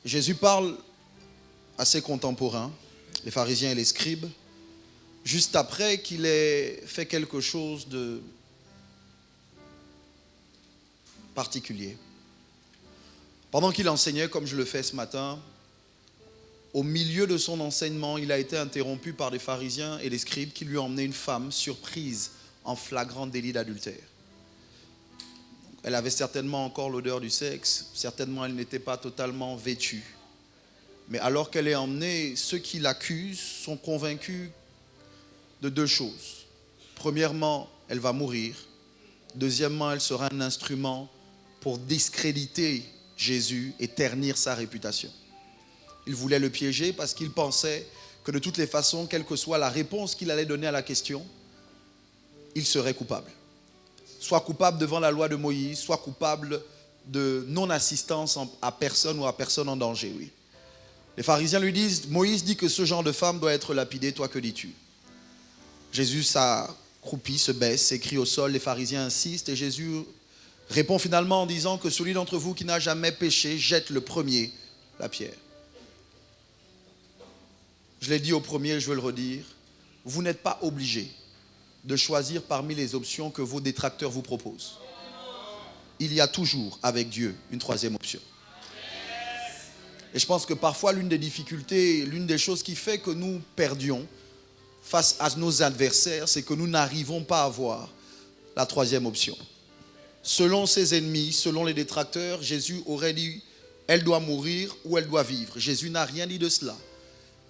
Jésus parle à ses contemporains, les pharisiens et les scribes, juste après qu'il ait fait quelque chose de particulier. Pendant qu'il enseignait, comme je le fais ce matin, au milieu de son enseignement, il a été interrompu par des pharisiens et des scribes qui lui ont emmené une femme surprise en flagrant délit d'adultère. Elle avait certainement encore l'odeur du sexe, certainement elle n'était pas totalement vêtue. Mais alors qu'elle est emmenée, ceux qui l'accusent sont convaincus de deux choses. Premièrement, elle va mourir. Deuxièmement, elle sera un instrument pour discréditer Jésus et ternir sa réputation. Il voulait le piéger parce qu'il pensait que de toutes les façons, quelle que soit la réponse qu'il allait donner à la question, il serait coupable. Soit coupable devant la loi de Moïse, soit coupable de non-assistance à personne ou à personne en danger, oui. Les pharisiens lui disent, Moïse dit que ce genre de femme doit être lapidée, toi que dis-tu? Jésus s'accroupit, se baisse, s'écrie au sol, les pharisiens insistent et Jésus répond finalement en disant que celui d'entre vous qui n'a jamais péché jette le premier la pierre. Je l'ai dit au premier, je veux le redire, vous n'êtes pas obligé de choisir parmi les options que vos détracteurs vous proposent. Il y a toujours avec Dieu une troisième option. Et je pense que parfois l'une des difficultés, l'une des choses qui fait que nous perdions face à nos adversaires, c'est que nous n'arrivons pas à voir la troisième option. Selon ses ennemis, selon les détracteurs, Jésus aurait dit, elle doit mourir ou elle doit vivre. Jésus n'a rien dit de cela.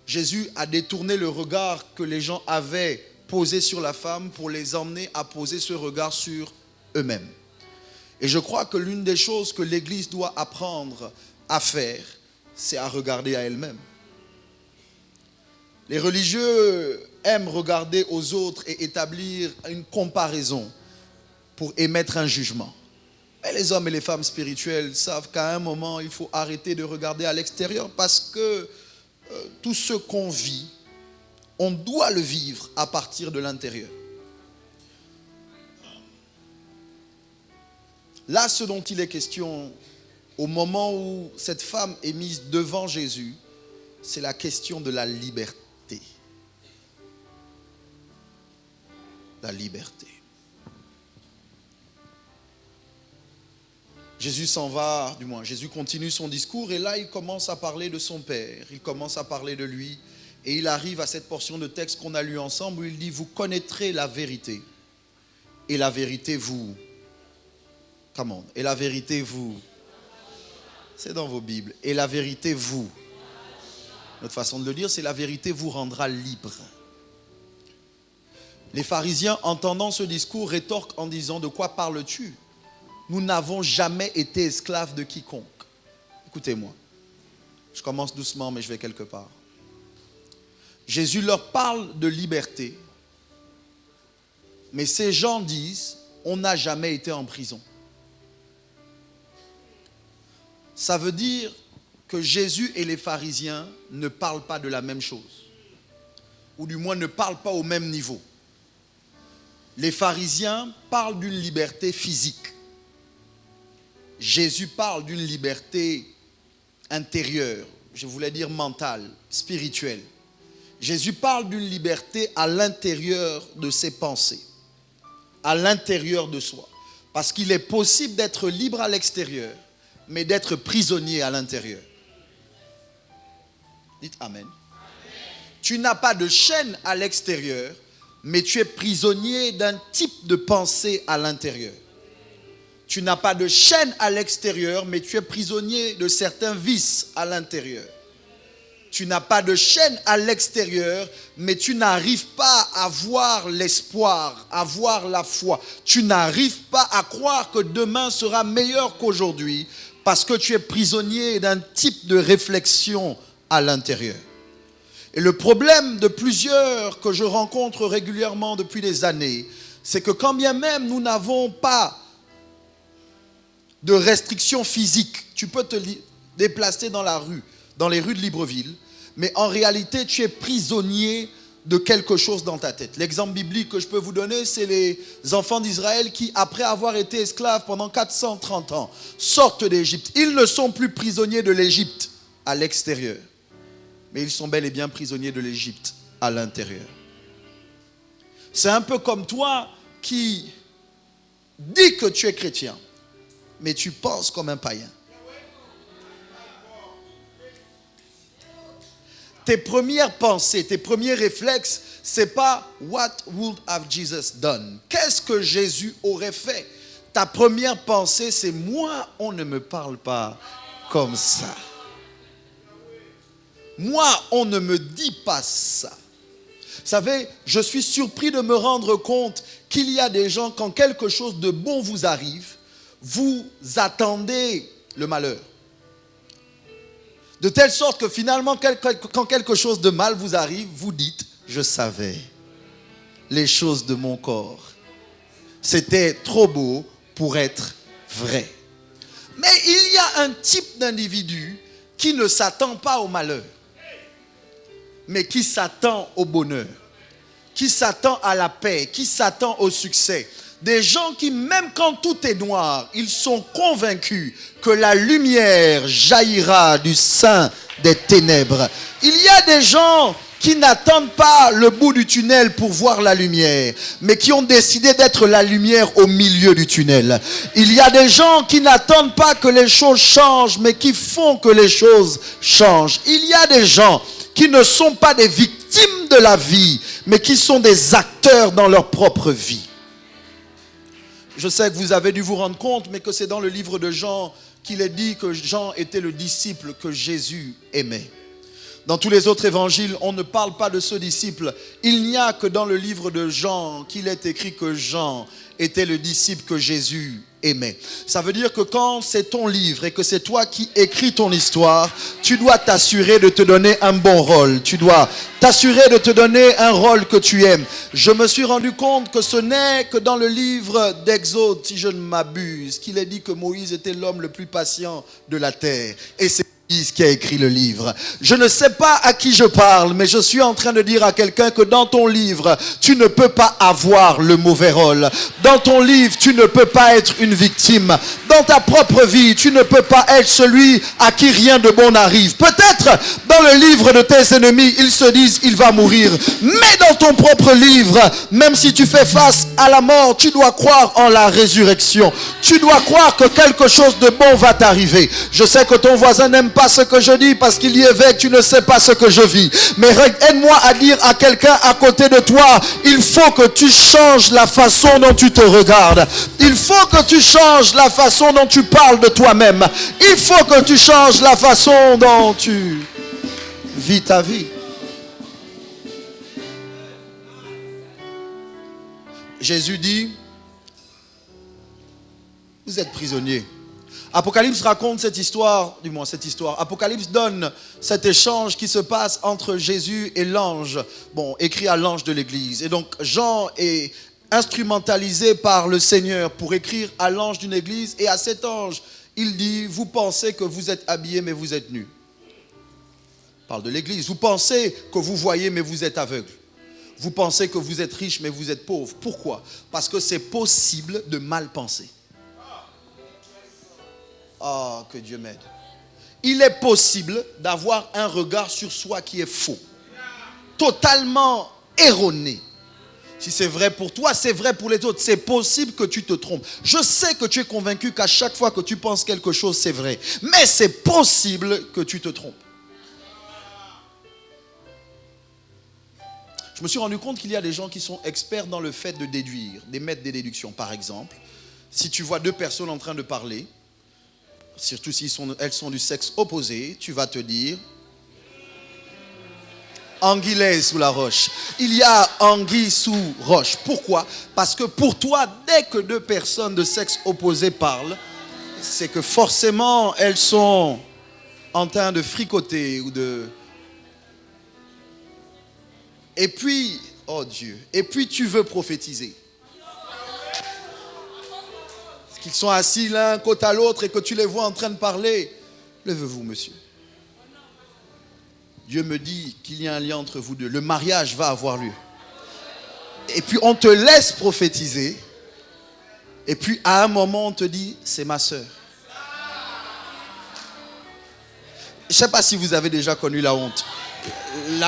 Jésus a détourné le regard que les gens avaient posé sur la femme pour les emmener à poser ce regard sur eux-mêmes. Et je crois que l'une des choses que l'Église doit apprendre à faire, c'est à regarder à elle-même. Les religieux aiment regarder aux autres et établir une comparaison pour émettre un jugement. Mais les hommes et les femmes spirituels savent qu'à un moment, il faut arrêter de regarder à l'extérieur parce que tout ce qu'on vit, on doit le vivre à partir de l'intérieur. Là, ce dont il est question, au moment où cette femme est mise devant Jésus, c'est la question de la liberté. La liberté. Jésus s'en va, du moins, Jésus continue son discours et là, il commence à parler de son Père, il commence à parler de lui et il arrive à cette portion de texte qu'on a lu ensemble où il dit, vous connaîtrez la vérité et la vérité vous, comment? Et la vérité vous, c'est dans vos Bibles, et la vérité vous, notre façon de le dire, c'est la vérité vous rendra libre. Les pharisiens, entendant ce discours, rétorquent en disant, de quoi parles-tu? Nous n'avons jamais été esclaves de quiconque. Écoutez-moi, je commence doucement, mais je vais quelque part. Jésus leur parle de liberté, mais ces gens disent, on n'a jamais été en prison. Ça veut dire que Jésus et les pharisiens ne parlent pas de la même chose, ou du moins ne parlent pas au même niveau. Les pharisiens parlent d'une liberté physique. Jésus parle d'une liberté intérieure, je voulais dire mentale, spirituelle. Jésus parle d'une liberté à l'intérieur de ses pensées, à l'intérieur de soi. Parce qu'il est possible d'être libre à l'extérieur, mais d'être prisonnier à l'intérieur. Dites Amen. Tu n'as pas de chaîne à l'extérieur, mais tu es prisonnier d'un type de pensée à l'intérieur. Tu n'as pas de chaîne à l'extérieur, mais tu es prisonnier de certains vices à l'intérieur. Tu n'as pas de chaîne à l'extérieur, mais tu n'arrives pas à voir l'espoir, à voir la foi. Tu n'arrives pas à croire que demain sera meilleur qu'aujourd'hui parce que tu es prisonnier d'un type de réflexion à l'intérieur. Et le problème de plusieurs que je rencontre régulièrement depuis des années, c'est que quand bien même nous n'avons pas de restrictions physiques, tu peux te déplacer dans la rue, dans les rues de Libreville, mais en réalité, tu es prisonnier de quelque chose dans ta tête. L'exemple biblique que je peux vous donner, c'est les enfants d'Israël qui, après avoir été esclaves pendant 430 ans, sortent d'Égypte. Ils ne sont plus prisonniers de l'Égypte. à l'extérieur, mais ils sont bel et bien prisonniers de l'Égypte à l'intérieur. C'est un peu comme toi qui dis que tu es chrétien, mais tu penses comme un païen. Tes premières pensées, tes premiers réflexes, c'est pas what would have Jesus done? Qu'est-ce que Jésus aurait fait? Ta première pensée, c'est moi, on ne me parle pas comme ça. Moi, on ne me dit pas ça. Vous savez, je suis surpris de me rendre compte qu'il y a des gens, quand quelque chose de bon vous arrive, vous attendez le malheur. De telle sorte que finalement, quand quelque chose de mal vous arrive, vous dites, je savais les choses de mon corps. C'était trop beau pour être vrai. Mais il y a un type d'individu qui ne s'attend pas au malheur, mais qui s'attend au bonheur, qui s'attend à la paix, qui s'attend au succès. Des gens qui, même quand tout est noir, ils sont convaincus que la lumière jaillira du sein des ténèbres. Il y a des gens qui n'attendent pas le bout du tunnel pour voir la lumière, mais qui ont décidé d'être la lumière au milieu du tunnel. Il y a des gens qui n'attendent pas que les choses changent, mais qui font que les choses changent. Il y a des gens qui ne sont pas des victimes de la vie, mais qui sont des acteurs dans leur propre vie. Je sais que vous avez dû vous rendre compte, mais que c'est dans le livre de Jean qu'il est dit que Jean était le disciple que Jésus aimait. Dans tous les autres évangiles, on ne parle pas de ce disciple. Il n'y a que dans le livre de Jean qu'il est écrit que Jean était le disciple que Jésus aimait. Ça veut dire que quand c'est ton livre et que c'est toi qui écris ton histoire, tu dois t'assurer de te donner un bon rôle. Tu dois t'assurer de te donner un rôle que tu aimes. Je me suis rendu compte que ce n'est que dans le livre d'Exode, si je ne m'abuse, qu'il est dit que Moïse était l'homme le plus patient de la terre. Et c'est qui a écrit le livre. Je ne sais pas à qui je parle, mais je suis en train de dire à quelqu'un que dans ton livre, tu ne peux pas avoir le mauvais rôle. Dans ton livre, tu ne peux pas être une victime. Dans ta propre vie, tu ne peux pas être celui à qui rien de bon n'arrive. Peut-être dans le livre de tes ennemis, ils se disent il va mourir. Mais dans ton propre livre, même si tu fais face à la mort, tu dois croire en la résurrection. Tu dois croire que quelque chose de bon va t'arriver. Je sais que ton voisin n'aime pas ce que je dis parce qu'il y est avec, tu ne sais pas ce que je vis. Mais aide-moi à dire à quelqu'un à côté de toi, il faut que tu changes la façon dont tu te regardes. Il faut que tu changes la façon dont tu parles de toi-même. Il faut que tu changes la façon dont tu vis ta vie. Jésus dit, vous êtes prisonniers. Apocalypse raconte cette histoire. Apocalypse donne cet échange qui se passe entre Jésus et l'ange. Bon, écrit à l'ange de l'église. Et donc, Jean est instrumentalisé par le Seigneur pour écrire à l'ange d'une église. Et à cet ange, il dit, vous pensez que vous êtes habillés, mais vous êtes nus. Il parle de l'église. Vous pensez que vous voyez, mais vous êtes aveugles. Vous pensez que vous êtes riches, mais vous êtes pauvres. Pourquoi? Parce que c'est possible de mal penser. Oh, que Dieu m'aide. Il est possible d'avoir un regard sur soi qui est faux. Totalement erroné. Si c'est vrai pour toi, c'est vrai pour les autres. C'est possible que tu te trompes. Je sais que tu es convaincu qu'à chaque fois que tu penses quelque chose, c'est vrai. Mais c'est possible que tu te trompes. Je me suis rendu compte qu'il y a des gens qui sont experts dans le fait de déduire, d'émettre des déductions. Par exemple, si tu vois deux personnes en train de parler, surtout si elles sont du sexe opposé, tu vas te dire anguille sous la roche. Il y a anguille sous roche. Pourquoi? Parce que pour toi, dès que deux personnes de sexe opposé parlent, c'est que forcément elles sont en train de fricoter ou de... Et puis, oh Dieu, et puis tu veux prophétiser. Qu'ils sont assis l'un côté à l'autre et que tu les vois en train de parler. Levez-vous, monsieur. Dieu me dit qu'il y a un lien entre vous deux. Le mariage va avoir lieu. Et puis on te laisse prophétiser. Et puis à un moment on te dit, c'est ma sœur. ne sais pas si vous avez déjà connu la honte.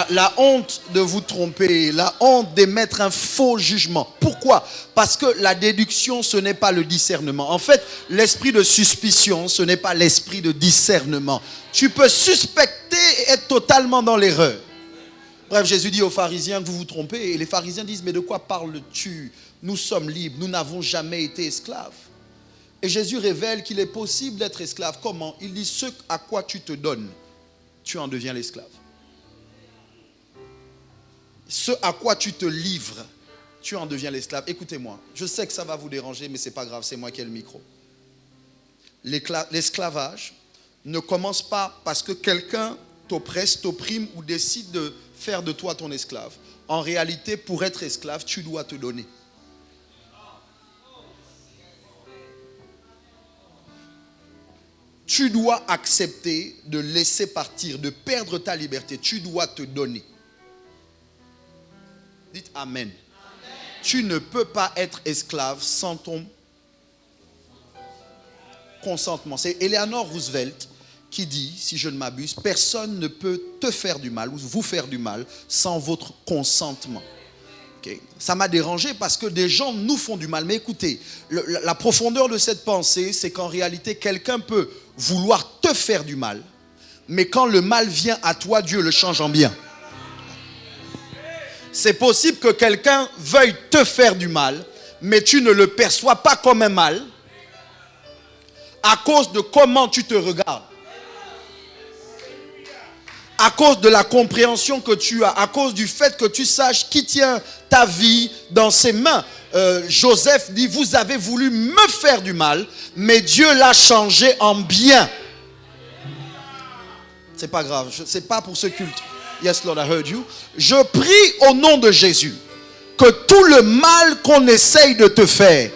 La honte de vous tromper, la honte d'émettre un faux jugement. Pourquoi? Parce que la déduction, ce n'est pas le discernement. En fait, l'esprit de suspicion, ce n'est pas l'esprit de discernement. Tu peux suspecter et être totalement dans l'erreur. Bref, Jésus dit aux pharisiens que vous vous trompez. Et les pharisiens disent, mais de quoi parles-tu? Nous sommes libres, nous n'avons jamais été esclaves. Et Jésus révèle qu'il est possible d'être esclave. Comment? Il dit, ce à quoi tu te donnes, tu en deviens l'esclave. Ce à quoi tu te livres, tu en deviens l'esclave. Écoutez-moi, je sais que ça va vous déranger, mais ce n'est pas grave, c'est moi qui ai le micro. L'esclavage ne commence pas parce que quelqu'un t'oppresse, t'opprime ou décide de faire de toi ton esclave. En réalité, pour être esclave, tu dois te donner. Tu dois accepter de laisser partir, de perdre ta liberté. Tu dois te donner. Dites Amen. Amen. Tu ne peux pas être esclave sans ton consentement. C'est Eleanor Roosevelt qui dit, si je ne m'abuse, personne ne peut te faire du mal ou vous faire du mal sans votre consentement. Okay. Ça m'a dérangé parce que des gens nous font du mal. Mais écoutez, la profondeur de cette pensée, c'est qu'en réalité, quelqu'un peut vouloir te faire du mal, mais quand le mal vient à toi, Dieu le change en bien. C'est possible que quelqu'un veuille te faire du mal, mais tu ne le perçois pas comme un mal à cause de comment tu te regardes. À cause de la compréhension que tu as, à cause du fait que tu saches qui tient ta vie dans ses mains. Joseph dit, vous avez voulu me faire du mal, mais Dieu l'a changé en bien. C'est pas grave, c'est pas pour ce culte. Yes, Lord, I heard you. Je prie au nom de Jésus que tout le mal qu'on essaye de te faire,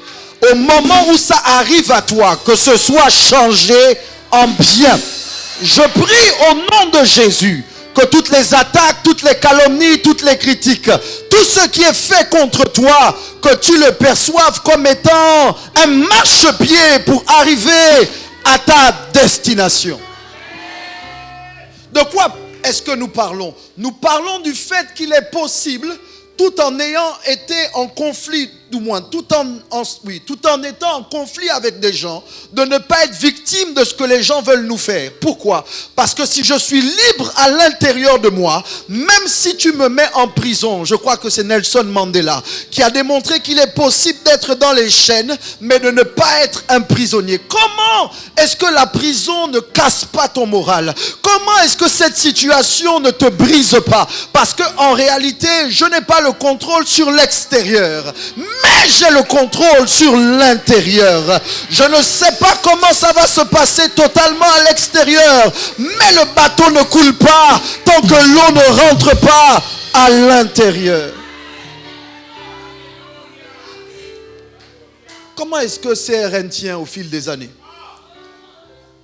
au moment où ça arrive à toi, que ce soit changé en bien. Je prie au nom de Jésus que toutes les attaques, toutes les calomnies, toutes les critiques, tout ce qui est fait contre toi, que tu le perçoives comme étant un marchepied pour arriver à ta destination. De quoi est-ce que nous parlons? Nous parlons du fait qu'il est possible, tout en ayant été en conflit, du moins, tout en étant en conflit avec des gens, de ne pas être victime de ce que les gens veulent nous faire. Pourquoi? Parce que si je suis libre à l'intérieur de moi, même si tu me mets en prison, je crois que c'est Nelson Mandela qui a démontré qu'il est possible d'être dans les chaînes, mais de ne pas être un prisonnier. Comment est-ce que la prison ne casse pas ton moral? Comment est-ce que cette situation ne te brise pas? Parce qu'en réalité, je n'ai pas le contrôle sur l'extérieur, mais j'ai le contrôle sur l'intérieur. Je ne sais pas comment ça va se passer totalement à l'extérieur, mais le bateau ne coule pas tant que l'eau ne rentre pas à l'intérieur. Comment est-ce que CRN tient au fil des années?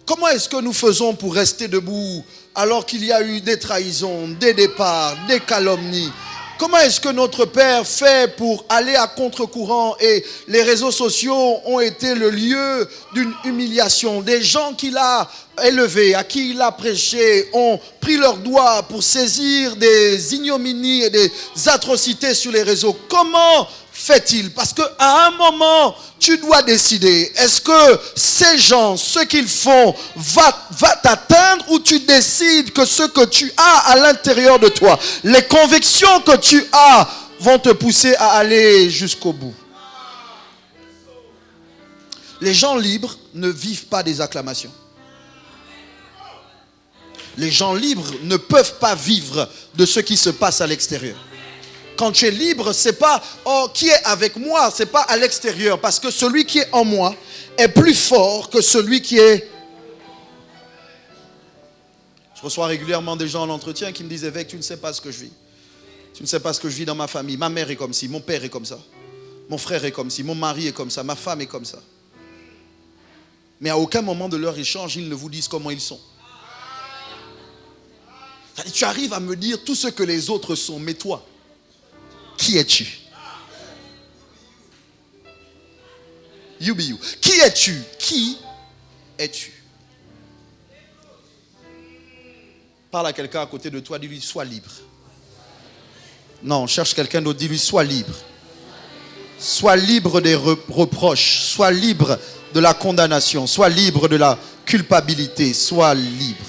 Comment est-ce que nous faisons pour rester debout alors qu'il y a eu des trahisons, des départs, des calomnies? Comment est-ce que notre Père fait pour aller à contre-courant et les réseaux sociaux ont été le lieu d'une humiliation? Des gens qu'il a élevés, à qui il a prêché, ont pris leurs doigts pour saisir des ignominies et des atrocités sur les réseaux. Comment fait-il? Parce qu'à un moment, tu dois décider. Est-ce que ces gens, ce qu'ils font, va t'atteindre, ou tu décides que ce que tu as à l'intérieur de toi, les convictions que tu as, vont te pousser à aller jusqu'au bout? Les gens libres ne vivent pas des acclamations. Les gens libres ne peuvent pas vivre de ce qui se passe à l'extérieur. Quand tu es libre, c'est pas qui est avec moi, c'est pas à l'extérieur, parce que celui qui est en moi est plus fort que celui qui est. Je reçois régulièrement des gens en entretien qui me disent, évêque, tu ne sais pas ce que je vis. Tu ne sais pas ce que je vis dans ma famille. Ma mère est comme ci, mon père est comme ça, mon frère est comme ci, mon mari est comme ça, ma femme est comme ça. Mais à aucun moment de leur échange, ils ne vous disent comment ils sont. Tu arrives à me dire tout ce que les autres sont, mais toi, qui es-tu? You be you. Qui es-tu? Qui es-tu? Parle à quelqu'un à côté de toi, dis-lui, sois libre. Non, cherche quelqu'un d'autre, dis-lui, sois libre. Sois libre des reproches, sois libre de la condamnation, sois libre de la culpabilité, sois libre.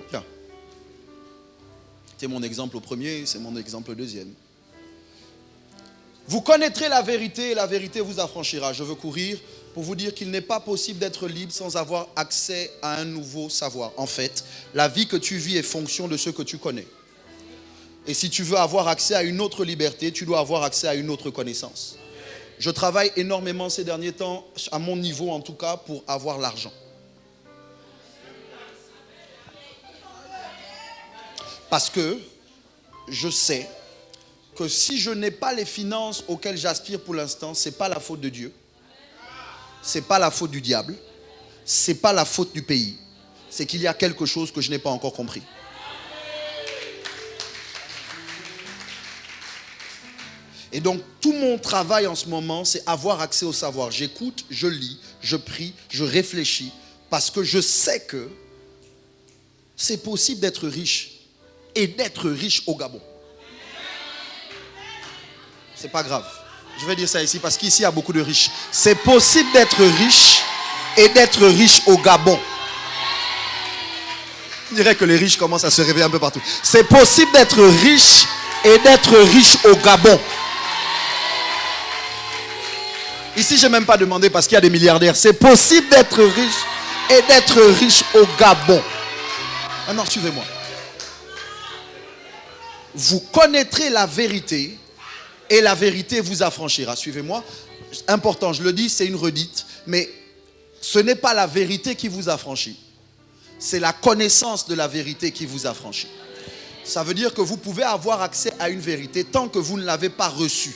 Tiens. C'est mon exemple au premier, c'est mon exemple au deuxième. Vous connaîtrez la vérité et la vérité vous affranchira. Je veux courir pour vous dire qu'il n'est pas possible d'être libre sans avoir accès à un nouveau savoir. En fait, la vie que tu vis est fonction de ce que tu connais. Et si tu veux avoir accès à une autre liberté, tu dois avoir accès à une autre connaissance. Je travaille énormément ces derniers temps, à mon niveau en tout cas, pour avoir l'argent. Parce que je sais que si je n'ai pas les finances auxquelles j'aspire pour l'instant, ce n'est pas la faute de Dieu. Ce n'est pas la faute du diable. Ce n'est pas la faute du pays. C'est qu'il y a quelque chose que je n'ai pas encore compris. Et donc, tout mon travail en ce moment, c'est avoir accès au savoir. J'écoute, je lis, je prie, je réfléchis, parce que je sais que c'est possible d'être riche et d'être riche au Gabon. C'est pas grave. Je vais dire ça ici, parce qu'ici, il y a beaucoup de riches. C'est possible d'être riche et d'être riche au Gabon. Je dirais que les riches commencent à se réveiller un peu partout. C'est possible d'être riche et d'être riche au Gabon. Ici, je n'ai même pas demandé parce qu'il y a des milliardaires. C'est possible d'être riche et d'être riche au Gabon. Maintenant, suivez-moi. Vous connaîtrez la vérité et la vérité vous affranchira. Suivez-moi. Important, je le dis, c'est une redite. Mais ce n'est pas la vérité qui vous affranchit. C'est la connaissance de la vérité qui vous affranchit. Ça veut dire que vous pouvez avoir accès à une vérité tant que vous ne l'avez pas reçue.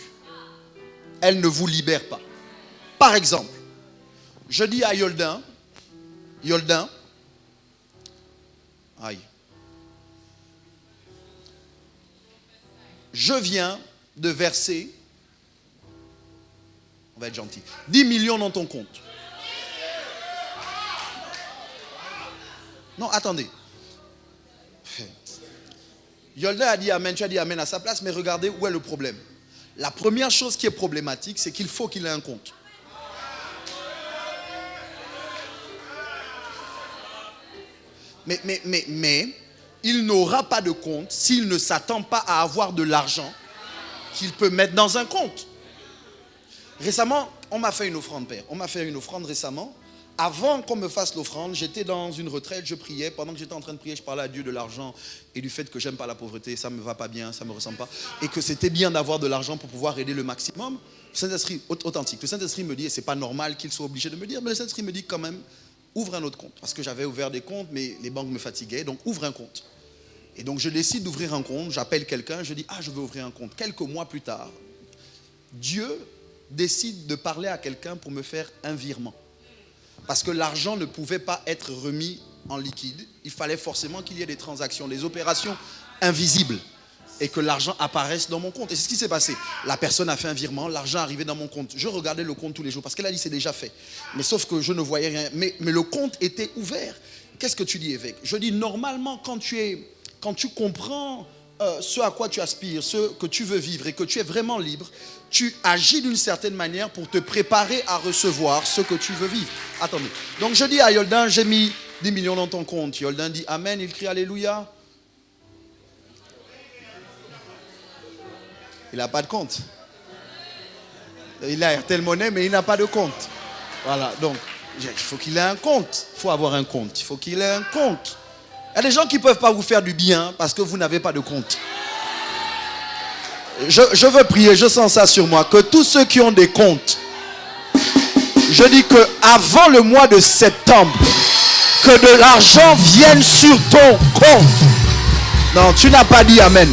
Elle ne vous libère pas. Par exemple, je dis à Yoldin, aïe, je viens de verser, on va être gentil, 10 millions dans ton compte. Non, attendez. Yoldin a dit amen, tu as dit amen à sa place, mais regardez où est le problème. La première chose qui est problématique, c'est qu'il faut qu'il ait un compte. Mais il n'aura pas de compte s'il ne s'attend pas à avoir de l'argent qu'il peut mettre dans un compte. Récemment, on m'a fait une offrande, Père. On m'a fait une offrande récemment. Avant qu'on me fasse l'offrande, j'étais dans une retraite, je priais. Pendant que j'étais en train de prier, je parlais à Dieu de l'argent et du fait que j'aime pas la pauvreté, ça me va pas bien, ça me ressemble pas. Et que c'était bien d'avoir de l'argent pour pouvoir aider le maximum. Le Saint-Esprit, authentique, le Saint-Esprit me dit, et c'est pas normal qu'il soit obligé de me dire, mais le Saint-Esprit me dit quand même, ouvre un autre compte. Parce que j'avais ouvert des comptes, mais les banques me fatiguaient, donc ouvre un compte. Et donc je décide d'ouvrir un compte, j'appelle quelqu'un, je dis, je veux ouvrir un compte. Quelques mois plus tard, Dieu décide de parler à quelqu'un pour me faire un virement. Parce que l'argent ne pouvait pas être remis en liquide. Il fallait forcément qu'il y ait des transactions, des opérations invisibles. Et que l'argent apparaisse dans mon compte. Et c'est ce qui s'est passé. La personne a fait un virement, l'argent arrivait dans mon compte. Je regardais le compte tous les jours parce qu'elle a dit c'est déjà fait. Mais sauf que je ne voyais rien. Mais le compte était ouvert. Qu'est-ce que tu dis, évêque? Je dis normalement quand tu comprends ce à quoi tu aspires, ce que tu veux vivre et que tu es vraiment libre, tu agis d'une certaine manière pour te préparer à recevoir ce que tu veux vivre. Attendez. Donc je dis à Yoldin, j'ai mis 10 millions dans ton compte. Yoldin dit amen, il crie alléluia. Il n'a pas de compte. Il a RTL Monnaie, mais il n'a pas de compte. Voilà, donc il faut qu'il ait un compte. Il faut avoir un compte. Il faut qu'il ait un compte. Il y a des gens qui ne peuvent pas vous faire du bien parce que vous n'avez pas de compte. Je veux prier, je sens ça sur moi, que tous ceux qui ont des comptes, je dis que avant le mois de septembre, que de l'argent vienne sur ton compte. Non, tu n'as pas dit amen.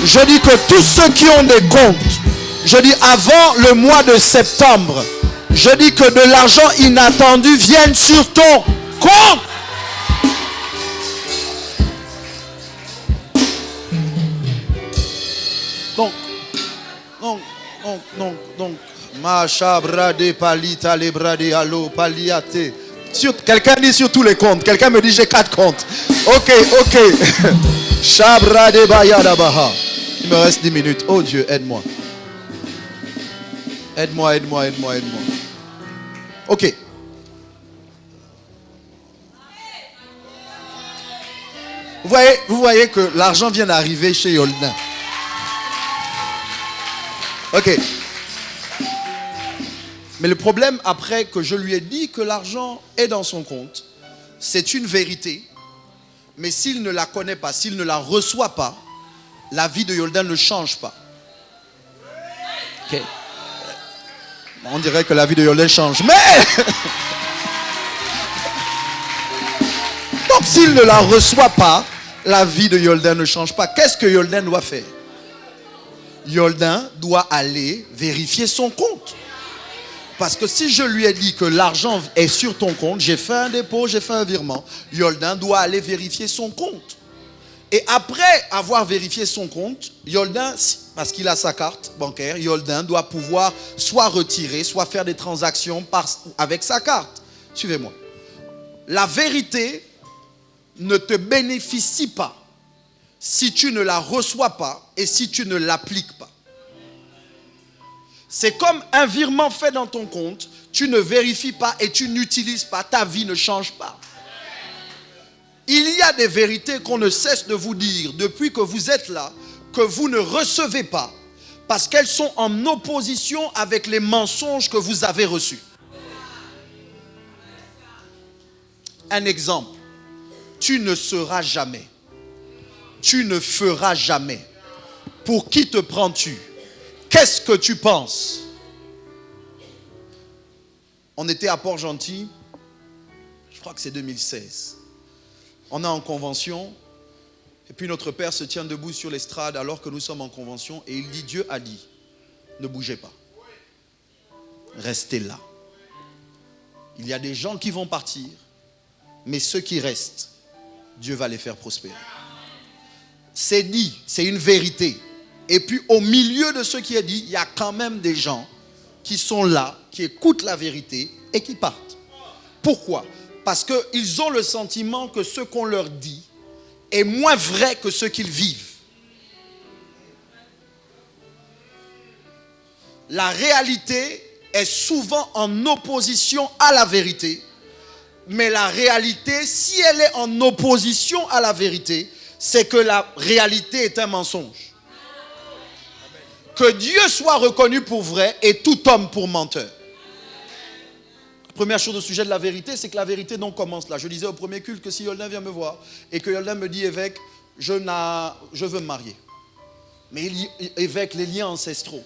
Je dis que tous ceux qui ont des comptes, je dis avant le mois de septembre, je dis que de l'argent inattendu vienne sur ton compte. Donc, Macha brade palita le brade allo paliate Quelqu'un dit sur tous les comptes. Quelqu'un me dit j'ai 4 comptes. Ok. Shabra de Bayadabaha. Il me reste 10 minutes. Oh Dieu, aide-moi. Aide-moi. Ok. Vous voyez que l'argent vient d'arriver chez Yoldan. Ok. Mais le problème, après que je lui ai dit que l'argent est dans son compte, c'est une vérité. Mais s'il ne la connaît pas, s'il ne la reçoit pas, la vie de Yoldan ne change pas. Ok. On dirait que la vie de Yoldan change. Mais donc s'il ne la reçoit pas, la vie de Yoldan ne change pas. Qu'est-ce que Yoldan doit faire? Yoldan doit aller vérifier son compte. Parce que si je lui ai dit que l'argent est sur ton compte, j'ai fait un dépôt, j'ai fait un virement, Yoldan doit aller vérifier son compte. Et après avoir vérifié son compte, Yoldan, parce qu'il a sa carte bancaire, Yoldan doit pouvoir soit retirer, soit faire des transactions avec sa carte. Suivez-moi. La vérité ne te bénéficie pas si tu ne la reçois pas et si tu ne l'appliques pas. C'est comme un virement fait dans ton compte, tu ne vérifies pas et tu n'utilises pas, ta vie ne change pas. Il y a des vérités qu'on ne cesse de vous dire depuis que vous êtes là, que vous ne recevez pas, parce qu'elles sont en opposition avec les mensonges que vous avez reçus. Un exemple. Tu ne seras jamais. Tu ne feras jamais. Pour qui te prends-tu? Qu'est-ce que tu penses? On était à Port-Gentil, je crois que c'est 2016. On est en convention, et puis notre père se tient debout sur l'estrade alors que nous sommes en convention, et il dit, Dieu a dit, ne bougez pas. Restez là. Il y a des gens qui vont partir, mais ceux qui restent, Dieu va les faire prospérer. C'est dit, c'est une vérité. Et puis au milieu de ce qui est dit, il y a quand même des gens qui sont là, qui écoutent la vérité et qui partent. Pourquoi? Parce qu'ils ont le sentiment que ce qu'on leur dit est moins vrai que ce qu'ils vivent. La réalité est souvent en opposition à la vérité. Mais la réalité, si elle est en opposition à la vérité, c'est que la réalité est un mensonge. Que Dieu soit reconnu pour vrai et tout homme pour menteur. La première chose au sujet de la vérité, c'est que la vérité donc commence là. Je disais au premier culte que si Yoldan vient me voir et que Yoldan me dit, évêque, je veux me marier. Mais évêque, les liens ancestraux,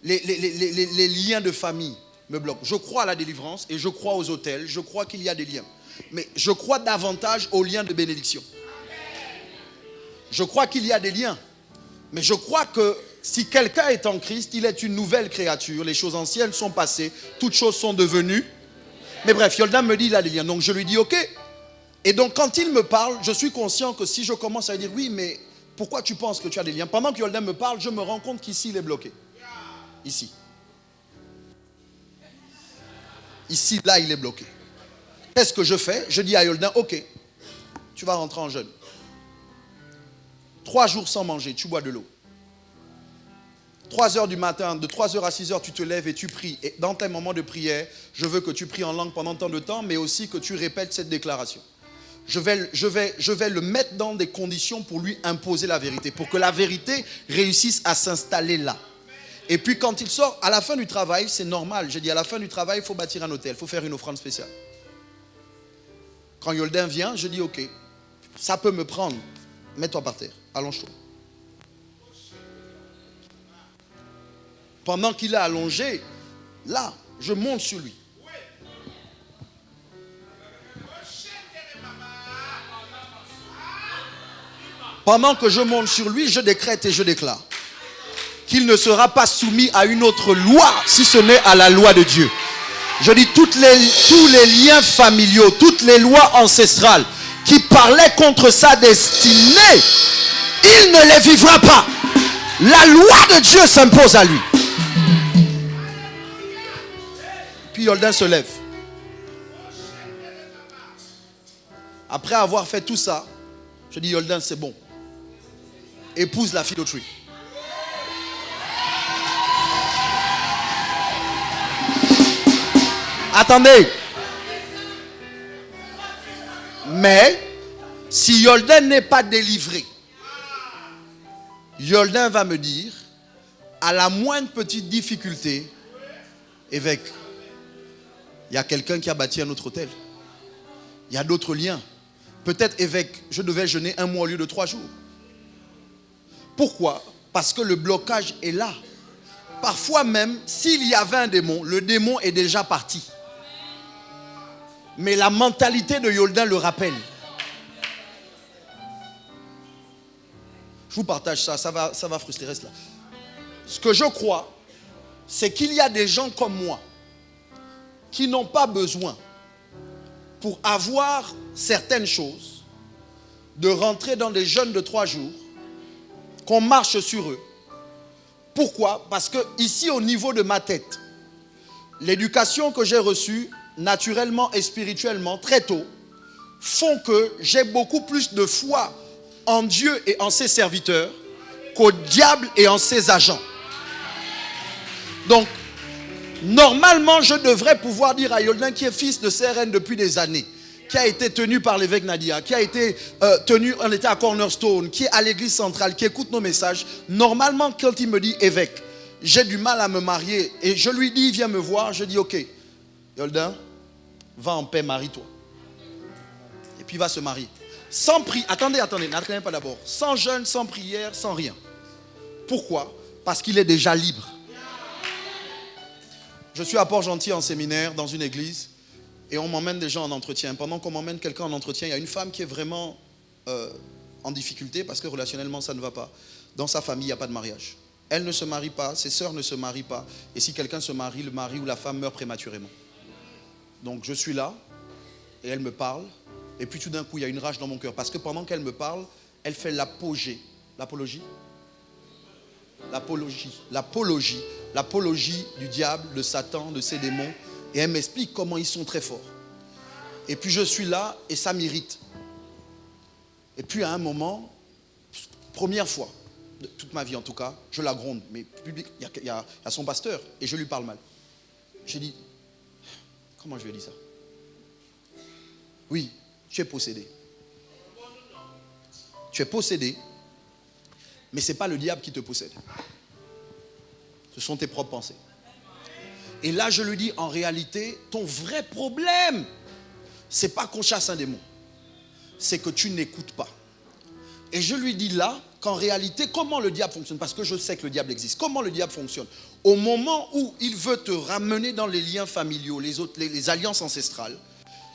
les liens de famille me bloquent. Je crois à la délivrance et je crois aux autels, je crois qu'il y a des liens. Mais je crois davantage aux liens de bénédiction. Je crois qu'il y a des liens. Mais je crois que si quelqu'un est en Christ, il est une nouvelle créature. Les choses anciennes sont passées, toutes choses sont devenues. Mais bref, Yoldan me dit il a des liens. Donc je lui dis ok. Et donc quand il me parle, je suis conscient que si je commence à lui dire oui, mais pourquoi tu penses que tu as des liens? Pendant que Yoldan me parle, je me rends compte qu'ici il est bloqué. Ici. Ici, là, il est bloqué. Qu'est-ce que je fais? Je dis à Yoldan, ok, tu vas rentrer en jeûne. 3 jours sans manger, tu bois de l'eau. 3 heures du matin, de 3 heures à 6 heures, tu te lèves et tu pries. Et dans tes moments de prière, je veux que tu pries en langue pendant tant de temps, mais aussi que tu répètes cette déclaration. Je vais le mettre dans des conditions pour lui imposer la vérité, pour que la vérité réussisse à s'installer là. Et puis quand il sort, à la fin du travail, c'est normal. J'ai dit à la fin du travail, il faut bâtir un hôtel, il faut faire une offrande spéciale. Quand Yoldan vient, je dis ok, ça peut me prendre. Mets-toi par terre, allonge-toi. Pendant qu'il est allongé, là, je monte sur lui. Pendant que je monte sur lui, je décrète et je déclare qu'il ne sera pas soumis à une autre loi, si ce n'est à la loi de Dieu. Je dis tous les liens familiaux, toutes les lois ancestrales qui parlaient contre sa destinée, il ne les vivra pas. La loi de Dieu s'impose à lui. Puis Yoldan se lève. Après avoir fait tout ça, je dis Yoldan, c'est bon. Épouse la filoterie. Attendez. Mais, si Yoldan n'est pas délivré, Yoldan va me dire, à la moindre petite difficulté, évêque, il y a quelqu'un qui a bâti un autre hôtel. Il y a d'autres liens. Peut-être, évêque, je devais jeûner 1 mois au lieu de 3 jours. Pourquoi? Parce que le blocage est là. Parfois même, s'il y avait un démon, le démon est déjà parti. Mais la mentalité de Yoldan le rappelle. Je vous partage ça, ça va frustrer cela. Ce que je crois, c'est qu'il y a des gens comme moi qui n'ont pas besoin, pour avoir certaines choses, de rentrer dans des jeûnes de 3 jours, qu'on marche sur eux. Pourquoi? Parce que ici, au niveau de ma tête, l'éducation que j'ai reçue, naturellement et spirituellement, très tôt, font que j'ai beaucoup plus de foi en Dieu et en ses serviteurs qu'au diable et en ses agents. Donc, normalement, je devrais pouvoir dire à Yoldan, qui est fils de CRN depuis des années, qui a été tenu par l'évêque Nadia, qui a été on était à Cornerstone, qui est à l'église centrale, qui écoute nos messages. Normalement, quand il me dit évêque, j'ai du mal à me marier, et je lui dis, viens me voir, je dis, ok, Yoldan, va en paix, marie-toi. Et puis il va se marier. Sans prière, attendez, n'attendez pas d'abord. Sans jeûne, sans prière, sans rien. Pourquoi? Parce qu'il est déjà libre. Je suis à Port-Gentil en séminaire, dans une église, et on m'emmène des gens en entretien. Pendant qu'on m'emmène quelqu'un en entretien, il y a une femme qui est vraiment en difficulté, parce que relationnellement, ça ne va pas. Dans sa famille, il n'y a pas de mariage. Elle ne se marie pas, ses sœurs ne se marient pas. Et si quelqu'un se marie, le mari ou la femme meurt prématurément. Donc je suis là, et elle me parle, et puis tout d'un coup, il y a une rage dans mon cœur. Parce que pendant qu'elle me parle, elle fait l'apologie du diable, de Satan, de ses démons. Et elle m'explique comment ils sont très forts. Et puis je suis là, et ça m'irrite. Et puis à un moment, première fois, de toute ma vie en tout cas, je la gronde. Mais public, il y a son pasteur, et je lui parle mal. J'ai dit, comment je lui ai dit ça? Oui, tu es possédé. Tu es possédé, mais ce n'est pas le diable qui te possède. Ce sont tes propres pensées. Et là, je lui dis, en réalité, ton vrai problème, ce n'est pas qu'on chasse un démon. C'est que tu n'écoutes pas. Et je lui dis là, qu'en réalité, comment le diable fonctionne? Parce que je sais que le diable existe. Comment le diable fonctionne? Au moment où il veut te ramener dans les liens familiaux, les alliances ancestrales,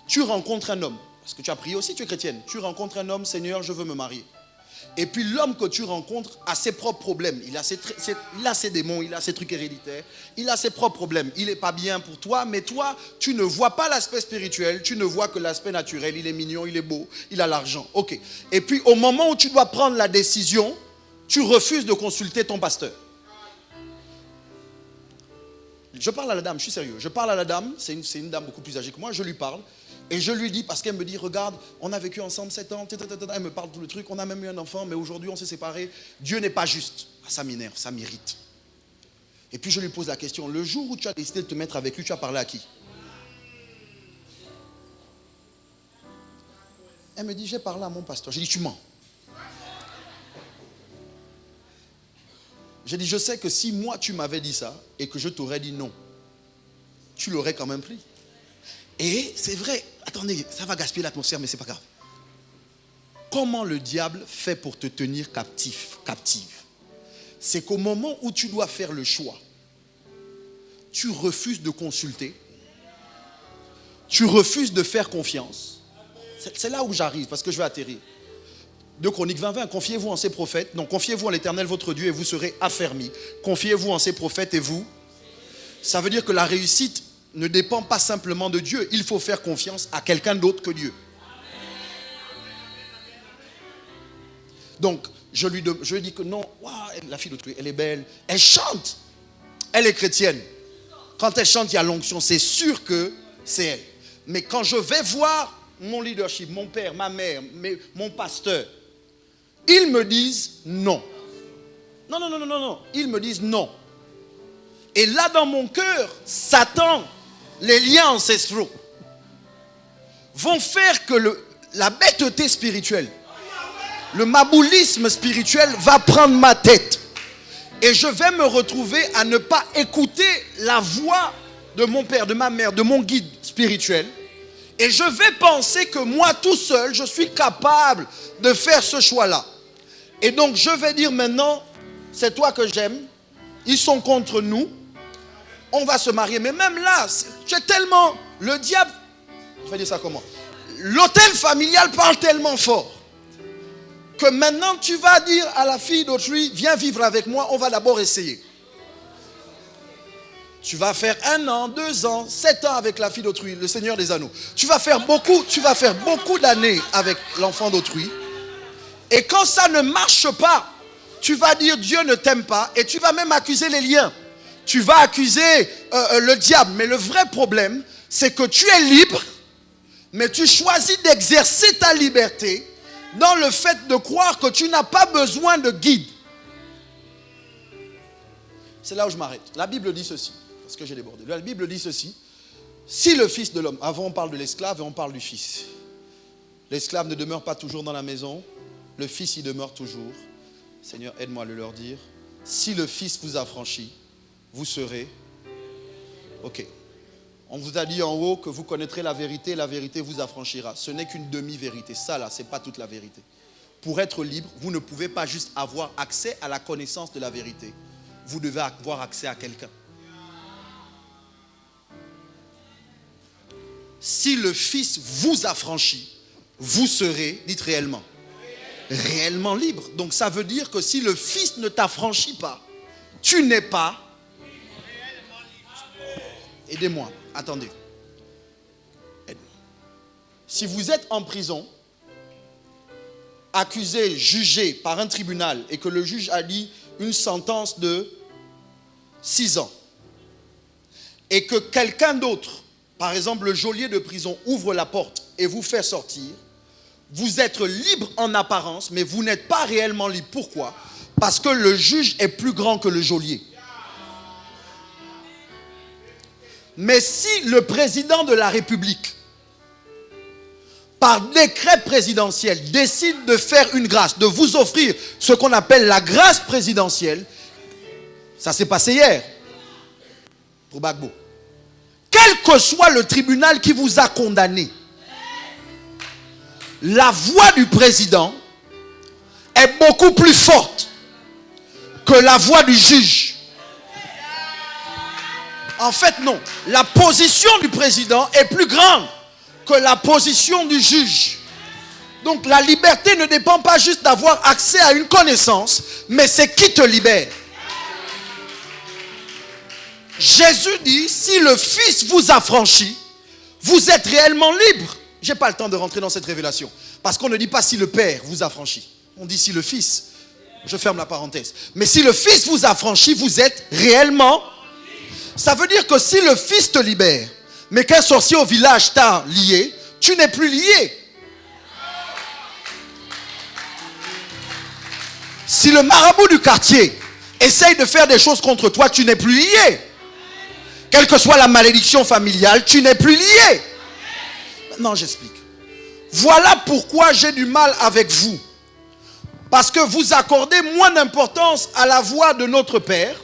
tu rencontres un homme. Parce que tu as prié aussi, tu es chrétienne. Tu rencontres un homme, Seigneur, je veux me marier. Et puis l'homme que tu rencontres a ses propres problèmes. Il a ses démons, il a ses trucs héréditaires. Il a ses propres problèmes. Il n'est pas bien pour toi, mais toi, tu ne vois pas l'aspect spirituel. Tu ne vois que l'aspect naturel. Il est mignon, il est beau, il a l'argent. Ok. Et puis au moment où tu dois prendre la décision, tu refuses de consulter ton pasteur. Je parle à la dame, je suis sérieux. Je parle à la dame, c'est une dame beaucoup plus âgée que moi, je lui parle. Et je lui dis, parce qu'elle me dit, regarde, on a vécu ensemble 7 ans, elle me parle tout le truc, on a même eu un enfant, mais aujourd'hui on s'est séparés. Dieu n'est pas juste. Ah, ça m'énerve, ça m'irrite. Et puis je lui pose la question, le jour où tu as décidé de te mettre avec lui, tu as parlé à qui? Elle me dit, j'ai parlé à mon pasteur. J'ai dit, tu mens. J'ai dit, je sais que si moi tu m'avais dit ça, et que je t'aurais dit non, tu l'aurais quand même pris. Et c'est vrai, attendez, ça va gaspiller l'atmosphère, mais c'est pas grave. Comment le diable fait pour te tenir captive? C'est qu'au moment où tu dois faire le choix, tu refuses de consulter, tu refuses de faire confiance. C'est là où j'arrive, parce que je vais atterrir. 2 Chroniques 20, confiez-vous en ces prophètes. Non, confiez-vous en l'Éternel votre Dieu et vous serez affermis. Confiez-vous en ces prophètes et vous. Ça veut dire que la réussite ne dépend pas simplement de Dieu. Il faut faire confiance à quelqu'un d'autre que Dieu. Donc, je lui dis que non, wow, la fille de l'autre, elle est belle, elle chante, elle est chrétienne. Quand elle chante, il y a l'onction, c'est sûr que c'est elle. Mais quand je vais voir mon leadership, mon père, ma mère, mon pasteur, ils me disent non. Non, non, non, non, non, non. Ils me disent non. Et là, dans mon cœur, Satan, les liens ancestraux, vont faire que la bêteté spirituelle, le maboulisme spirituel va prendre ma tête. Et je vais me retrouver à ne pas écouter la voix de mon père, de ma mère, de mon guide spirituel. Et je vais penser que moi tout seul, je suis capable de faire ce choix-là. Et donc je vais dire maintenant, c'est toi que j'aime, ils sont contre nous, on va se marier. Mais même là, j'ai tellement, le diable, je vais dire ça comment? L'hôtel familial parle tellement fort que maintenant tu vas dire à la fille d'autrui, viens vivre avec moi, on va d'abord essayer. Tu vas faire 1 an, 2 ans, 7 ans avec la fille d'autrui, le Seigneur des Anneaux. Tu vas faire beaucoup d'années avec l'enfant d'autrui. Et quand ça ne marche pas, tu vas dire Dieu ne t'aime pas et tu vas même accuser les liens. Tu vas accuser le diable. Mais le vrai problème, c'est que tu es libre, mais tu choisis d'exercer ta liberté dans le fait de croire que tu n'as pas besoin de guide. C'est là où je m'arrête. La Bible dit ceci, parce que j'ai débordé. La Bible dit ceci. Si le Fils de l'homme, avant on parle de l'esclave et on parle du Fils. L'esclave ne demeure pas toujours dans la maison, le Fils y demeure toujours. Seigneur, aide-moi à le leur dire. Si le Fils vous affranchit, vous serez... Ok. On vous a dit en haut que vous connaîtrez la vérité vous affranchira. Ce n'est qu'une demi-vérité. Ça là, ce n'est pas toute la vérité. Pour être libre, vous ne pouvez pas juste avoir accès à la connaissance de la vérité. Vous devez avoir accès à quelqu'un. Si le Fils vous affranchit, vous serez, dites réellement, réellement libre. Donc ça veut dire que si le Fils ne t'affranchit pas, tu n'es pas... Aidez-moi, attendez. Aide-moi. Si vous êtes en prison, accusé, jugé par un tribunal et que le juge a dit une sentence de 6 ans et que quelqu'un d'autre, par exemple le geôlier de prison, ouvre la porte et vous fait sortir, vous êtes libre en apparence, mais vous n'êtes pas réellement libre. Pourquoi? Parce que le juge est plus grand que le geôlier. Mais si le président de la République, par décret présidentiel, décide de faire une grâce, de vous offrir ce qu'on appelle la grâce présidentielle, ça s'est passé hier, pour Gbagbo. Quel que soit le tribunal qui vous a condamné, la voix du président est beaucoup plus forte que la voix du juge. En fait, non. La position du président est plus grande que la position du juge. Donc, la liberté ne dépend pas juste d'avoir accès à une connaissance, mais c'est qui te libère. Jésus dit, si le Fils vous affranchit, vous êtes réellement libre. Je n'ai pas le temps de rentrer dans cette révélation. Parce qu'on ne dit pas si le Père vous affranchit. On dit si le Fils. Je ferme la parenthèse. Mais si le Fils vous affranchit, vous êtes réellement. Ça veut dire que si le Fils te libère, mais qu'un sorcier au village t'a lié, tu n'es plus lié. Si le marabout du quartier essaye de faire des choses contre toi, tu n'es plus lié. Quelle que soit la malédiction familiale, tu n'es plus lié. Maintenant, j'explique. Voilà pourquoi j'ai du mal avec vous. Parce que vous accordez moins d'importance à la voix de notre Père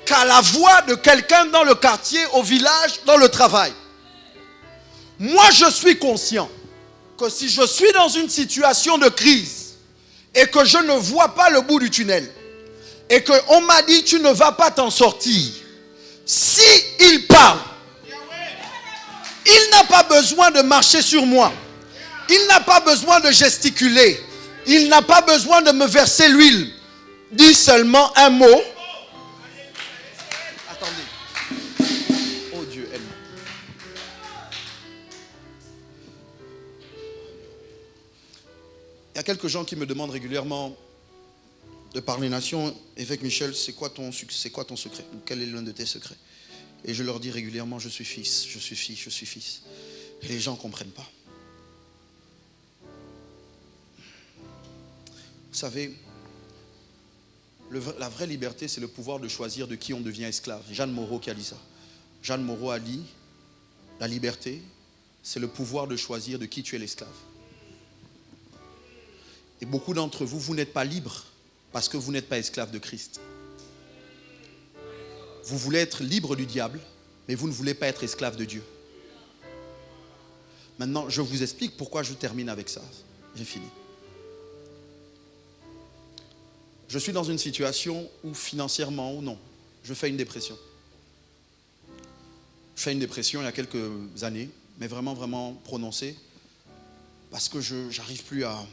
qu'à la voix de quelqu'un dans le quartier, au village, dans le travail. Moi, je suis conscient que si je suis dans une situation de crise et que je ne vois pas le bout du tunnel et qu'on m'a dit tu ne vas pas t'en sortir, si il parle, il n'a pas besoin de marcher sur moi. Il n'a pas besoin de gesticuler. Il n'a pas besoin de me verser l'huile. Dis seulement un mot. Attendez. Oh Dieu, aide-moi. Il y a quelques gens qui me demandent régulièrement de parler nation. Évêque Michel, c'est quoi ton secret? Ou quel est l'un de tes secrets? Et je leur dis régulièrement, je suis fils, je suis fils, je suis fils. Et les gens ne comprennent pas. savez, la vraie liberté, c'est le pouvoir de choisir de qui on devient esclave. Jeanne Moreau qui a dit ça. Jeanne Moreau a dit, la liberté, c'est le pouvoir de choisir de qui tu es l'esclave. Et beaucoup d'entre vous, vous n'êtes pas libres parce que vous n'êtes pas esclave de Christ. Vous voulez être libre du diable, mais vous ne voulez pas être esclave de Dieu. Maintenant, je vous explique pourquoi je termine avec ça. J'ai fini. Je suis dans une situation où financièrement ou non, je fais une dépression. Je fais une dépression il y a quelques années, mais vraiment, vraiment prononcée, parce que je n'arrive plus à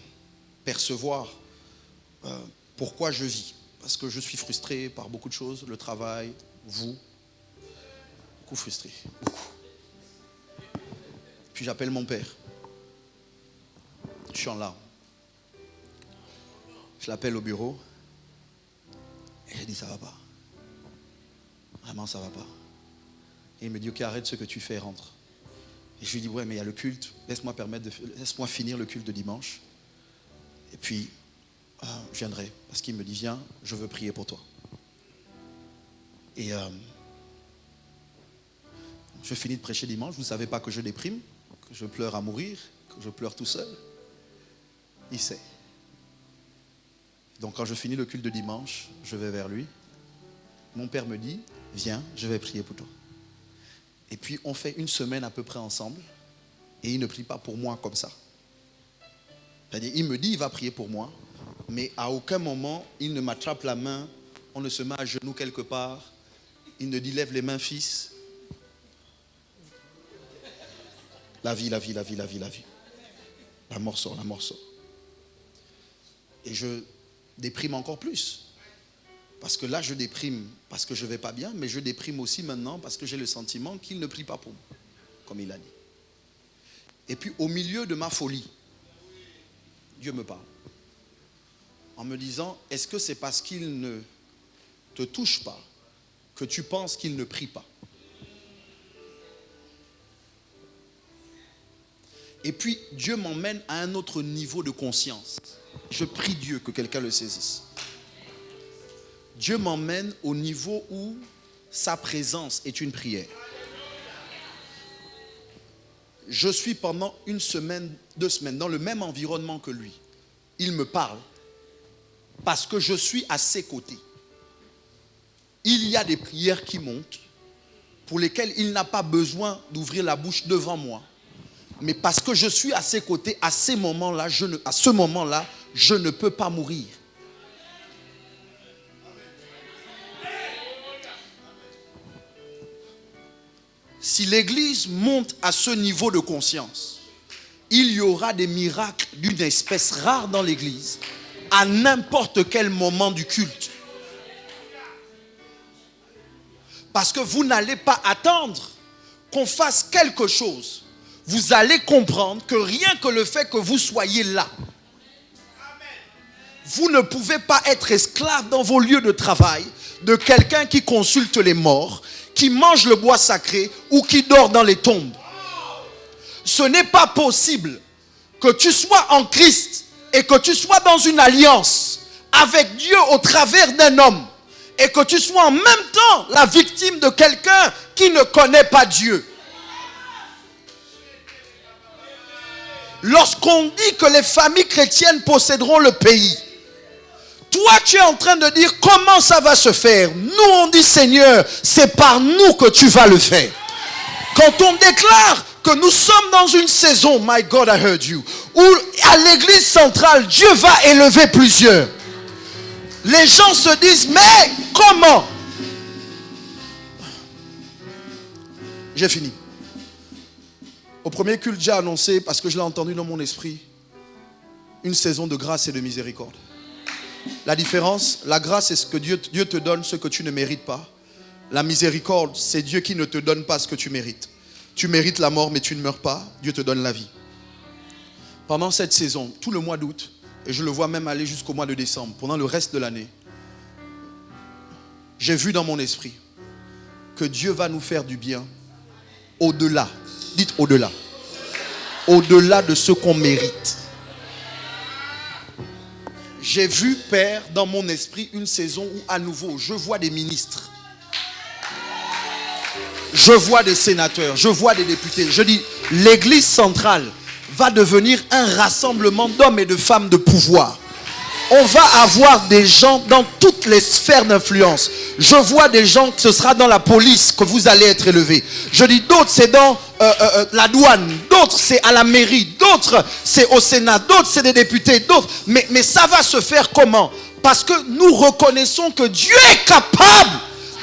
percevoir pourquoi je vis. Parce que je suis frustré par beaucoup de choses, le travail, vous, beaucoup frustré, beaucoup. Puis j'appelle mon père. Je suis en larmes. Je l'appelle au bureau. Et j'ai dit, ça va pas. Vraiment, ça va pas. Et il me dit, ok, arrête ce que tu fais, rentre. Et je lui dis, ouais, mais il y a le culte. Laisse-moi finir le culte de dimanche. Et puis, je viendrai. Parce qu'il me dit, viens, je veux prier pour toi. Et je finis de prêcher dimanche. Vous ne savez pas que je déprime, que je pleure à mourir, que je pleure tout seul. Il sait. Donc quand je finis le culte de dimanche, je vais vers lui. Mon père me dit, viens, je vais prier pour toi. Et puis on fait une semaine à peu près ensemble. Et il ne prie pas pour moi comme ça. C'est-à-dire, il me dit, il va prier pour moi. Mais à aucun moment, il ne m'attrape la main. On ne se met à genoux quelque part. Il ne dit, lève les mains, fils. La vie, la vie, la vie, la vie, la vie. La mort sort, la mort sort. Et je déprime encore plus. Parce que là, je déprime parce que je ne vais pas bien, mais je déprime aussi maintenant parce que j'ai le sentiment qu'il ne prie pas pour moi, comme il a dit. Et puis, au milieu de ma folie, Dieu me parle. En me disant, est-ce que c'est parce qu'il ne te touche pas que tu penses qu'il ne prie pas? Et puis, Dieu m'emmène à un autre niveau de conscience. Je prie Dieu que quelqu'un le saisisse. Dieu m'emmène au niveau où sa présence est une prière. Je suis pendant une semaine, 2 semaines, dans le même environnement que lui. Il me parle parce que je suis à ses côtés. Il y a des prières qui montent pour lesquelles il n'a pas besoin d'ouvrir la bouche devant moi. Mais parce que je suis à ses côtés, à ce moment-là, je ne peux pas mourir. Si l'Église monte à ce niveau de conscience, il y aura des miracles d'une espèce rare dans l'Église à n'importe quel moment du culte. Parce que vous n'allez pas attendre qu'on fasse quelque chose. Vous allez comprendre que rien que le fait que vous soyez là, vous ne pouvez pas être esclave dans vos lieux de travail de quelqu'un qui consulte les morts, qui mange le bois sacré ou qui dort dans les tombes. Ce n'est pas possible que tu sois en Christ et que tu sois dans une alliance avec Dieu au travers d'un homme et que tu sois en même temps la victime de quelqu'un qui ne connaît pas Dieu. Lorsqu'on dit que les familles chrétiennes posséderont le pays, toi tu es en train de dire comment ça va se faire. Nous on dit Seigneur, c'est par nous que tu vas le faire. Quand on déclare que nous sommes dans une saison, my God I heard you, où à l'église centrale Dieu va élever plusieurs, les gens se disent mais comment? J'ai fini. Au premier culte, j'ai annoncé, parce que je l'ai entendu dans mon esprit, une saison de grâce et de miséricorde. La différence, la grâce, c'est ce que Dieu te donne, ce que tu ne mérites pas. La miséricorde, c'est Dieu qui ne te donne pas ce que tu mérites. Tu mérites la mort, mais tu ne meurs pas. Dieu te donne la vie. Pendant cette saison, tout le mois d'août, et je le vois même aller jusqu'au mois de décembre, pendant le reste de l'année, j'ai vu dans mon esprit que Dieu va nous faire du bien au-delà. Dites au-delà. Au-delà de ce qu'on mérite. J'ai vu, Père, dans mon esprit, une saison où à nouveau, je vois des ministres. Je vois des sénateurs, je vois des députés. Je dis, l'église centrale va devenir un rassemblement d'hommes et de femmes de pouvoir. On va avoir des gens dans toutes les sphères d'influence. Je vois des gens, ce sera dans la police que vous allez être élevés. Je dis, d'autres c'est dans la douane, d'autres c'est à la mairie, d'autres c'est au Sénat, d'autres c'est des députés, d'autres. Mais ça va se faire comment? Parce que nous reconnaissons que Dieu est capable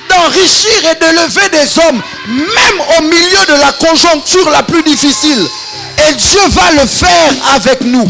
d'enrichir et d'élever des hommes, même au milieu de la conjoncture la plus difficile. Et Dieu va le faire avec nous.